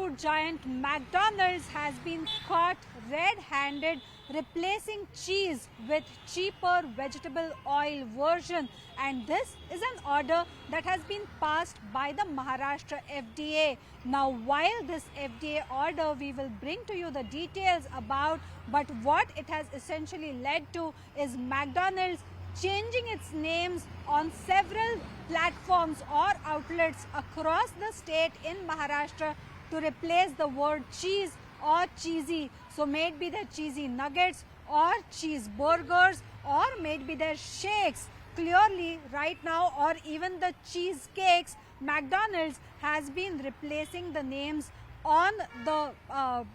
food giant McDonald's has been caught red-handed replacing cheese with cheaper vegetable oil version, and this is an order that has been passed by the Maharashtra FDA. Now, while this FDA order we will bring to you the details about, but what it has essentially led to is McDonald's changing its names on several platforms or outlets across the state in Maharashtra to replace the word cheese or cheesy. So may it be their cheesy nuggets or cheeseburgers, or may it be their shakes. Clearly right now, or even the cheesecakes, McDonald's has been replacing the names on the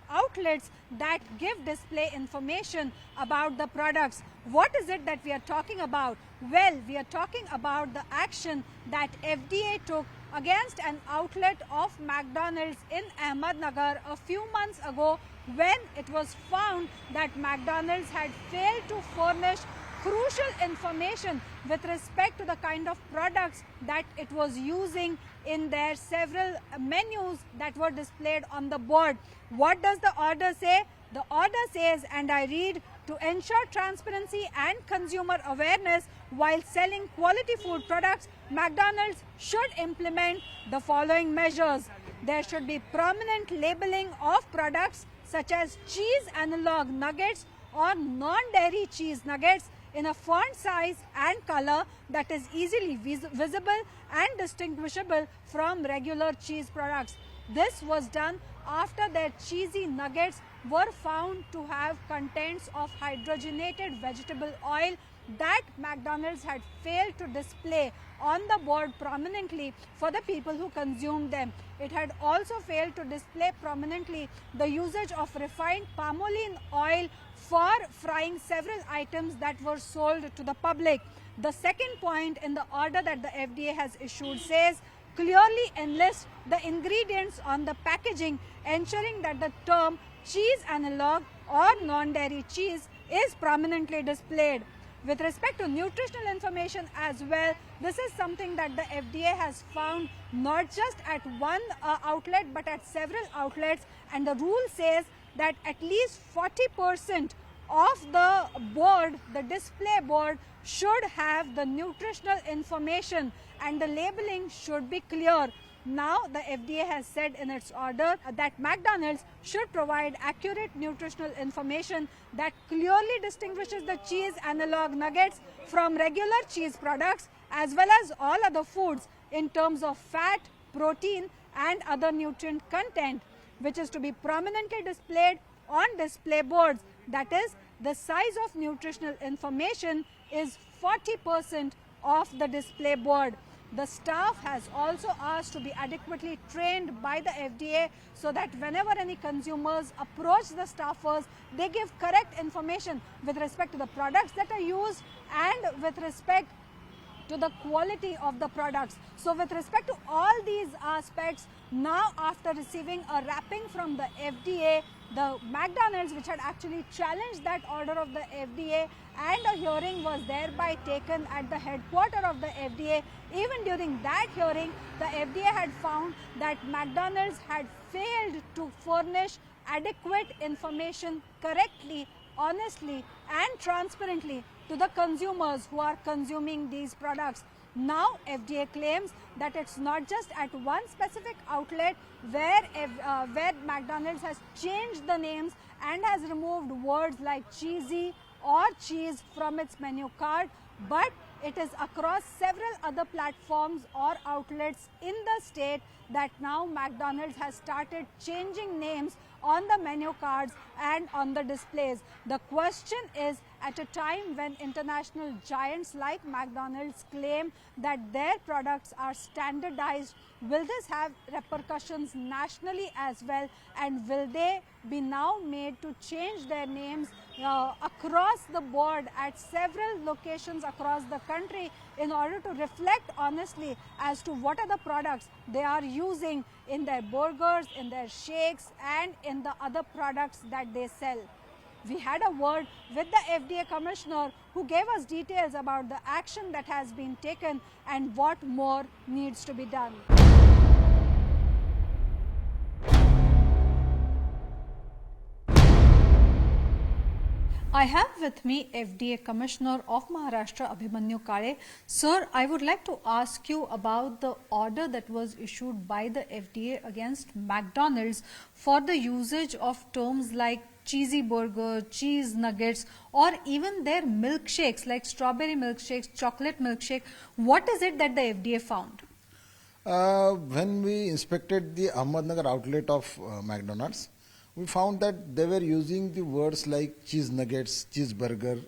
outlets that give display information about the products. What is it that we are talking about? Well, we are talking about the action that FDA took against an outlet of McDonald's in Ahmednagar a few months ago, when it was found that McDonald's had failed to furnish crucial information with respect to the kind of products that it was using in their several menus that were displayed on the board. What does the order say? The order says, and I read, to ensure transparency and consumer awareness while selling quality food products, McDonald's should implement the following measures. There should be prominent labeling of products such as cheese analog nuggets or non-dairy cheese nuggets in a font size and color that is easily visible and distinguishable from regular cheese products. This was done after their cheesy nuggets were found to have contents of hydrogenated vegetable oil that McDonald's had failed to display on the board prominently for the people who consumed them. It had also failed to display prominently the usage of refined palmolive oil for frying several items that were sold to the public. The second point in the order that the FDA has issued says, clearly enlist the ingredients on the packaging, ensuring that the term cheese analog or non-dairy cheese is prominently displayed. With respect to nutritional information as well, this is something that the FDA has found not just at one outlet but at several outlets, and the rule says that at least 40% of the board, the display board, should have the nutritional information and the labeling should be clear. Now, the FDA has said in its order that McDonald's should provide accurate nutritional information that clearly distinguishes the cheese analog nuggets from regular cheese products as well as all other foods in terms of fat, protein and other nutrient content, which is to be prominently displayed on display boards. That is, the size of nutritional information is 40% of the display board. The staff has also asked to be adequately trained by the FDA so that whenever any consumers approach the staffers, they give correct information with respect to the products that are used and with respect to the quality of the products. So with respect to all these aspects, now after receiving a wrapping from the FDA, the McDonald's, which had actually challenged that order of the FDA, and a hearing was thereby taken at the headquarters of the FDA. Even during that hearing, the FDA had found that McDonald's had failed to furnish adequate information correctly, honestly and transparently to the consumers who are consuming these products. Now FDA claims that it's not just at one specific outlet where McDonald's has changed the names and has removed words like cheesy or cheese from its menu card, but it is across several other platforms or outlets in the state that now McDonald's has started changing names on the menu cards and on the displays. The question is, at a time when international giants like McDonald's claim that their products are standardized, will this have repercussions nationally as well, and will they be now made to change their names across the board at several locations across the country in order to reflect honestly as to what are the products they are using in their burgers, in their shakes and in the other products that they sell? We had a word with the FDA Commissioner who gave us details about the action that has been taken and what more needs to be done. I have with me FDA Commissioner of Maharashtra, Abhimanyu Kale. Sir, I would like to ask you about the order that was issued by the FDA against McDonald's for the usage of terms like cheesy burger, cheese nuggets, or even their milkshakes like strawberry milkshakes, chocolate milkshake. What is it that the FDA found? When we inspected the Ahmednagar outlet of McDonald's, we found that they were using the words like cheese nuggets, cheeseburger,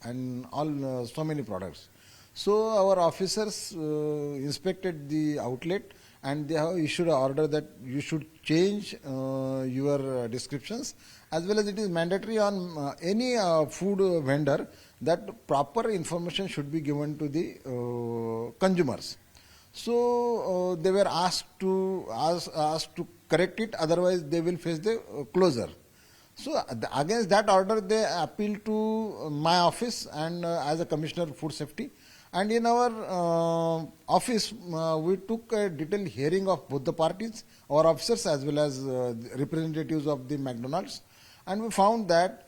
and all so many products. So our officers inspected the outlet, and they have issued an order that you should change your descriptions, as well as it is mandatory on any food vendor that proper information should be given to the consumers. So they were asked to correct it, otherwise they will face the closure. So against that order, they appealed to my office and as a Commissioner of Food Safety. And in our office, we took a detailed hearing of both the parties, our officers as well as representatives of the McDonald's. And we found that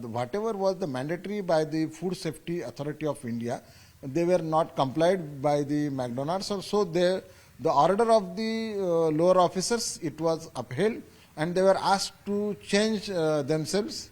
whatever was the mandatory by the Food Safety Authority of India, they were not complied by the McDonald's. So the order of the lower officers, it was upheld, and they were asked to change themselves.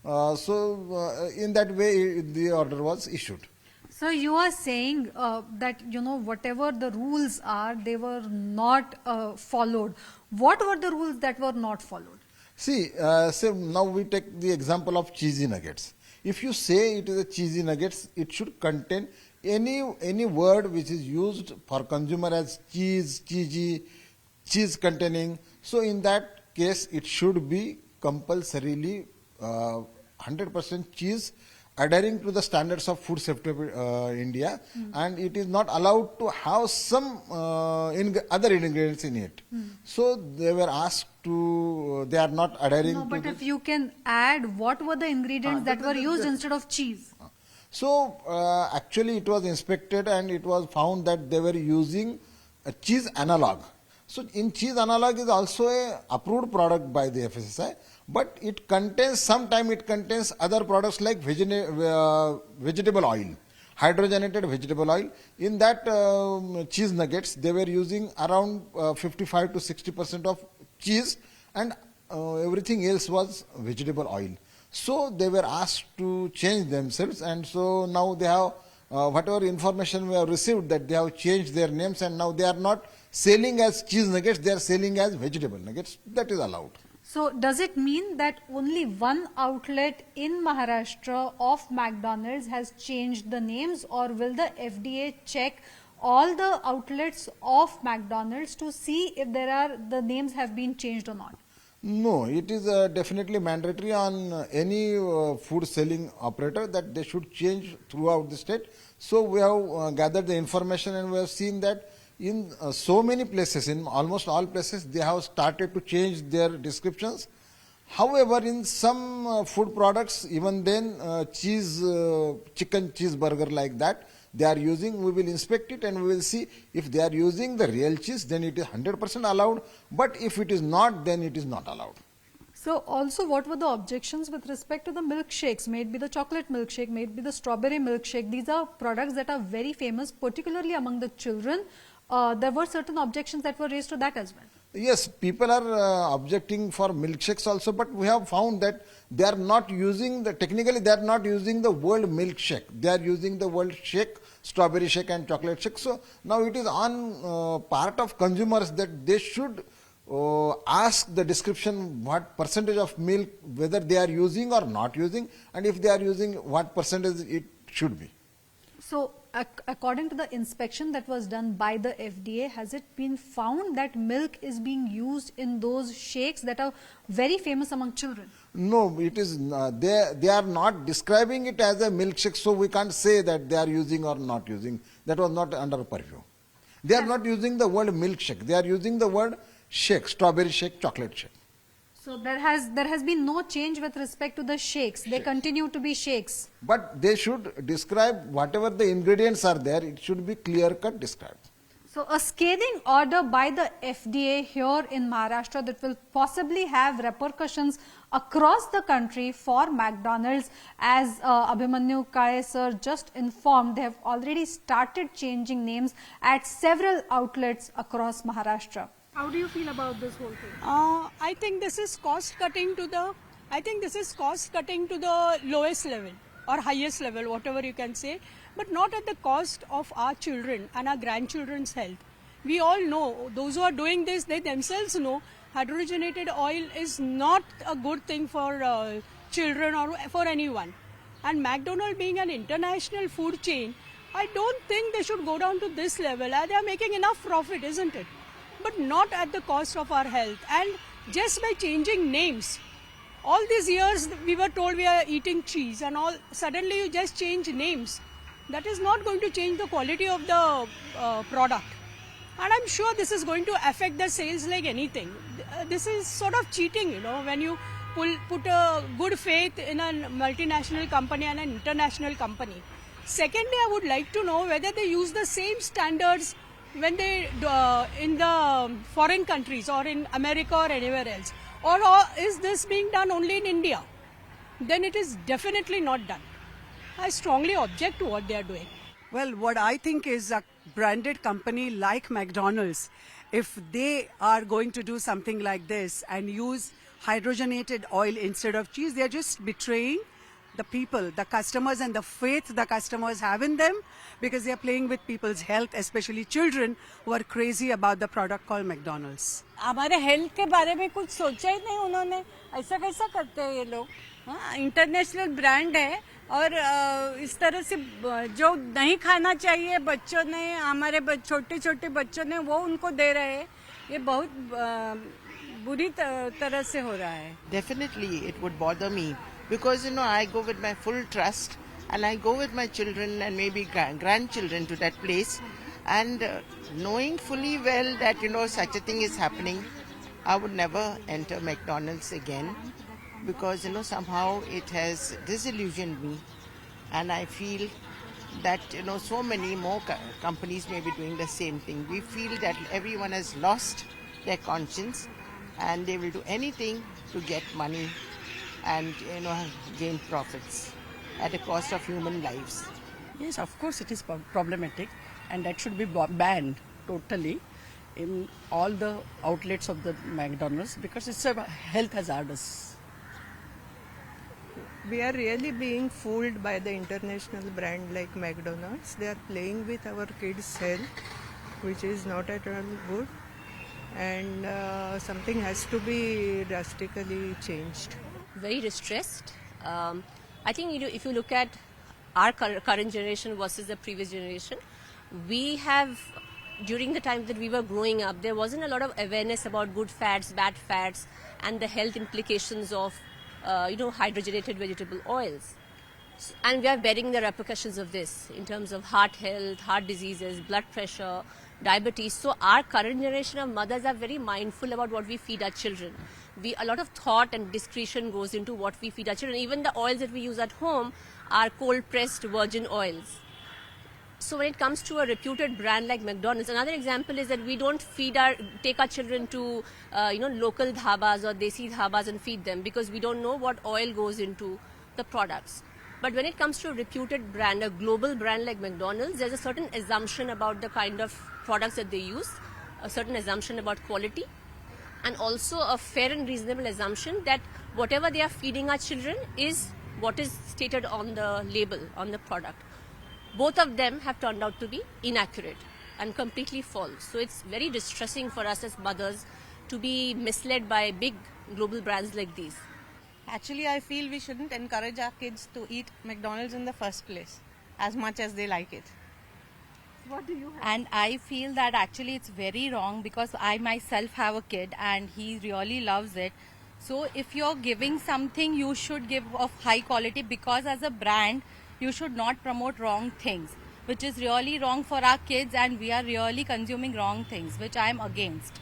In that way, the order was issued. So you are saying that whatever the rules are, they were not followed. What were the rules that were not followed? See, now we take the example of cheesy nuggets. If you say it is a cheesy nuggets, it should contain any word which is used for consumer as cheese, cheesy, cheese containing. So in that case, it should be compulsorily 100% cheese, adhering to the standards of Food Safety India, and it is not allowed to have some other ingredients in it. So they were asked to, they are not adhering to. But if you can add, what were the ingredients that were used instead of cheese? So actually it was inspected and it was found that they were using a cheese analog. So in cheese analog is also a approved product by the FSSAI, but it contains, sometimes it contains other products like vegetable oil, hydrogenated vegetable oil. In that cheese nuggets, they were using around 55 to 60% of cheese, and everything else was vegetable oil. So they were asked to change themselves, and so now they have whatever information we have received, that they have changed their names, and now they are not selling as cheese nuggets, they are selling as vegetable nuggets. That is allowed. So does it mean that only one outlet in Maharashtra of McDonald's has changed the names, or will the FDA check all the outlets of McDonald's to see if the names have been changed or not? No, it is definitely mandatory on any food selling operator that they should change throughout the state. So we have gathered the information, and we have seen that in so many places, in almost all places, they have started to change their descriptions. However, in some food products, even then chicken cheeseburger like that, they are using, we will inspect it and we will see if they are using the real cheese, then it is 100% allowed, but if it is not, then it is not allowed. So also, what were the objections with respect to the milkshakes? May it be the chocolate milkshake, may it be the strawberry milkshake. These are products that are very famous, particularly among the children. There were certain objections that were raised to that as well. Yes, people are objecting for milkshakes also, but we have found that they are not using technically they are not using the word milkshake. They are using the word shake, strawberry shake and chocolate shake. So now it is on part of consumers that they should ask the description what percentage of milk, whether they are using or not using, and if they are using, what percentage it should be. So according to the inspection that was done by the FDA, has it been found that milk is being used in those shakes that are very famous among children? No, it is they are not describing it as a milkshake, so we can't say that they are using or not using. That was not under purview. They are not using the word milkshake. They are using the word shake, strawberry shake, chocolate shake. So there has been no change with respect to the shakes. They continue to be shakes. But they should describe whatever the ingredients are there. It should be clear-cut described. So a scathing order by the FDA here in Maharashtra that will possibly have repercussions across the country for McDonald's. As Abhimanyu Kale sir just informed, they have already started changing names at several outlets across Maharashtra. How do you feel about this whole thing? I think this is cost cutting to the lowest level or highest level, whatever you can say, but not at the cost of our children and our grandchildren's health. We all know, those who are doing this, they themselves know hydrogenated oil is not a good thing for children or for anyone. And McDonald's being an international food chain, I don't think they should go down to this level. They are making enough profit, isn't it? But not at the cost of our health. And just by changing names, all these years we were told we are eating cheese, and all suddenly you just change names. That is not going to change the quality of the product. And I'm sure this is going to affect the sales like anything. This is sort of cheating, when you put a good faith in a multinational company and an international company. Secondly, I would like to know whether they use the same standards when they in the foreign countries or in America or anywhere else. Or is this being done only in India? Then it is definitely not done. I strongly object to what they are doing. Well, what I think is a branded company like McDonald's, if they are going to do something like this and use hydrogenated oil instead of cheese, they're just betraying the people, the customers, and the faith the customers have in them, because they're playing with people's health, especially children who are crazy about the product called McDonald's. हमारे health के बारे में कुछ सोचा ही नहीं उन्होंने. ऐसा कैसा करते हैं ये लोग? हाँ, इंटरनेशनल ब्रांड है और इस तरह से जो नहीं खाना चाहिए बच्चों ने, हमारे छोटे छोटे बच्चों ने, वो उनको दे रहे हैं. ये बहुत बुरी तरह से हो रहा है. Definitely it would bother me, because I go with my full trust and I go with my children and maybe grandchildren to that place, and knowing fully well that such a thing is happening, I would never enter McDonald's again, because somehow it has disillusioned me, and I feel that so many more companies may be doing the same thing. We feel that everyone has lost their conscience and they will do anything to get money and gain profits at the cost of human lives. Yes, of course it is problematic, and that should be banned totally in all the outlets of the McDonald's, because it's a health hazardous. We are really being fooled by the international brand like McDonald's. They are playing with our kids' health, which is not at all good, and something has to be drastically changed. Very distressed. I think if you look at our current generation versus the previous generation, we have, during the time that we were growing up, there wasn't a lot of awareness about good fats, bad fats, and the health implications of hydrogenated vegetable oils. And we are bearing the repercussions of this in terms of heart health, heart diseases, blood pressure, diabetes. So our current generation of mothers are very mindful about what we feed our children. A lot of thought and discretion goes into what we feed our children. Even the oils that we use at home are cold pressed virgin oils. So when it comes to a reputed brand like McDonald's, another example is that we don't take our children to local dhabas or desi dhabas and feed them, because we don't know what oil goes into the products. But when it comes to a reputed brand, a global brand like McDonald's, there's a certain assumption about the kind of products that they use, a certain assumption about quality, and also a fair and reasonable assumption that whatever they are feeding our children is what is stated on the label, on the product. Both of them have turned out to be inaccurate and completely false. So it's very distressing for us as mothers to be misled by big global brands like these. Actually, I feel we shouldn't encourage our kids to eat McDonald's in the first place, as much as they like it. What do you have? And I feel that actually it's very wrong, because I myself have a kid and he really loves it. So if you're giving something, you should give of high quality, because as a brand, you should not promote wrong things, which is really wrong for our kids, and we are really consuming wrong things, which I am against.